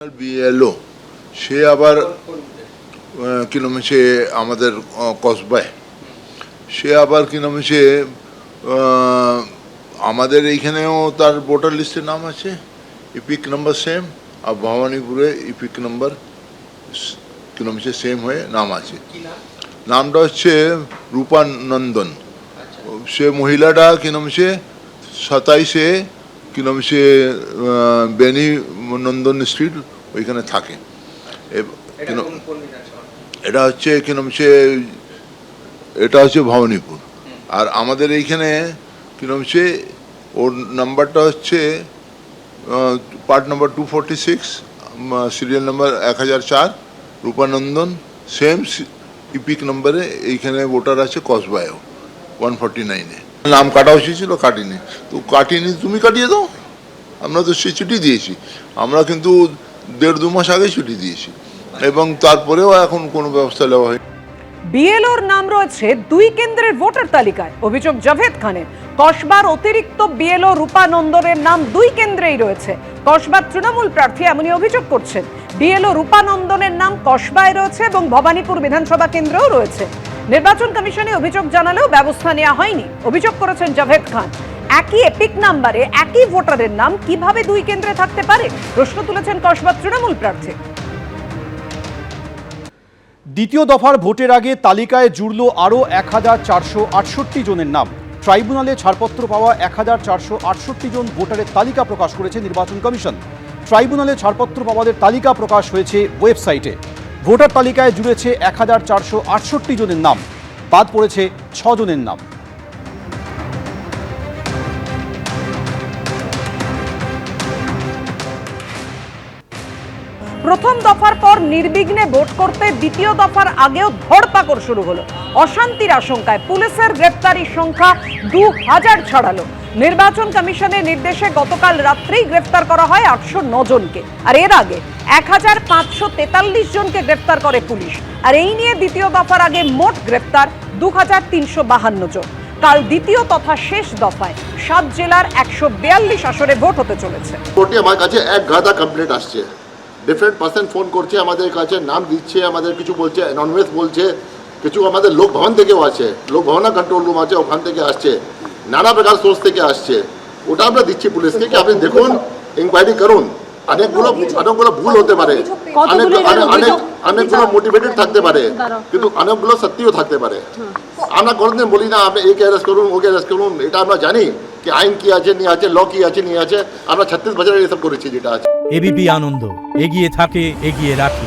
BLO সে আবার কি নাম সে আমাদের কসবায় সে আবার কি নাম সে আমাদের এইখানেও তার ভোটার লিস্টে নাম আছে, ইপিক নাম্বার সেম, আর ভবানীপুরে ইপিক নাম্বার কি নাম সে সেম হয়ে নাম আছে। নামটা হচ্ছে রূপা নন্দন। সে মহিলাটা কি নাম সে 27-এ কি নাম সে বেনি নন্দন স্ট্রিট ওইখানে থাকে। এটা হচ্ছে কি নাম সে এটা হচ্ছে ভবানীপুর। আর আমাদের এইখানে কি নাম সে ওর নাম্বারটা হচ্ছে part number 246, serial number 1004, Rupanandan, same EPIC নাম্বারে এইখানে ভোটার আছে কসবায়ও 149-এ। নাম কাটা উচিত ছিল, কাটিনি তো কাটিনি, তুমি কাটিয়ে দাও। আমরা তো সে ছুটি দিয়েছি, আমরা কিন্তু 1.5-2 মাস আগে ছুটি দিয়েছি এবং তারপরেও এখন কোনো ব্যবস্থা নেওয়া হয়নি। বিএলওর নাম রয়েছে 2 কেন্দ্রের ভোটার তালিকায়। অভিযোগ জাভেদ খানের। কসবার অতিরিক্ত বিএলও রূপানন্দনের নাম 2 কেন্দ্রেই রয়েছে। কসবার তৃণমূল প্রার্থী এমনই অভিযোগ করছেন। বিএলও রূপানন্দনের নাম কসবায় রয়েছে এবং ভবানীপুর বিধানসভা কেন্দ্রেও রয়েছে। নির্বাচন কমিশনে অভিযোগ জানালেও ব্যবস্থা নেওয়া হয়নি, অভিযোগ করেছেন জাভেদ খান। একই এপিক নাম্বারে একই ভোটারের নাম কিভাবে 2 কেন্দ্রে থাকতে পারে, প্রশ্ন তুলেছেন কসবার তৃণমূল প্রার্থী। দ্বিতীয় দফার ভোটের আগে তালিকায় জুড়ল আরও 1468 জনের নাম। ট্রাইব্যুনালে ছাড়পত্র পাওয়া 1468 জন ভোটারের তালিকা প্রকাশ করেছে নির্বাচন কমিশন। ট্রাইব্যুনালে ছাড়পত্র পাওয়াদের তালিকা প্রকাশ হয়েছে ওয়েবসাইটে। ভোটার তালিকায় জুড়েছে 1468 জনের নাম, বাদ পড়েছে 6 জনের নাম। প্রথম দফার পর নির্বিঘ্নে ভোট করতে দ্বিতীয় দফার আগেও ধরপাকড় শুরু হলো। অশান্তির আশঙ্কায় পুলিশের গ্রেপ্তারির সংখ্যা 2000 ছাড়ালো। নির্বাচন কমিশনের নির্দেশে গতকাল রাত্রেই গ্রেফতার করা হয় 809 জনকে। আর এর আগে 1543 জনকে গ্রেফতার করে পুলিশ। আর এই নিয়ে দ্বিতীয় দফার আগে মোট গ্রেফতার 2352 জন। কাল দ্বিতীয় তথা শেষ দফায় 7 জেলার 142 আসরে ভোট হতে চলেছে। কোর্টে আমার কাছে এক গাদা কমপ্লেন্ট আসছে, ডিফারেন্ট পার্সন ফোন করছে আমাদের কাছে, নাম দিচ্ছে, আমাদের কিছু বলছে, অ্যানোনিমাস বলছে, কিছু আমাদের লোক ভবন থেকেও আছে, লোক ভবনা কন্ট্রোল রুম আছে, ওখান থেকে আসছে, নানা প্রকার সোর্স থেকে আসছে। ওটা আমরা দিচ্ছি পুলিশকে কি আপনি দেখুন, ইনকোয়ারি করুন। অনেকগুলো ভুল হতে পারে, অনেকগুলো মোটিভেটেড থাকতে পারে, কিন্তু অনেকগুলো সত্যিও থাকতে পারে। আমরা কোনোদিন বলি না আপনি একে অ্যারেস্ট করুন, ওকে অ্যারেস্ট করুন। এটা আমরা জানি কি আইন কি আছে নিয়ে আছে, ল কি আছে নিয়ে আছে। আমরা 36 বছরে এসব করেছি যেটা আছে। এবিপি আনন্দ এগিয়ে থাকে, এগিয়ে রাখে।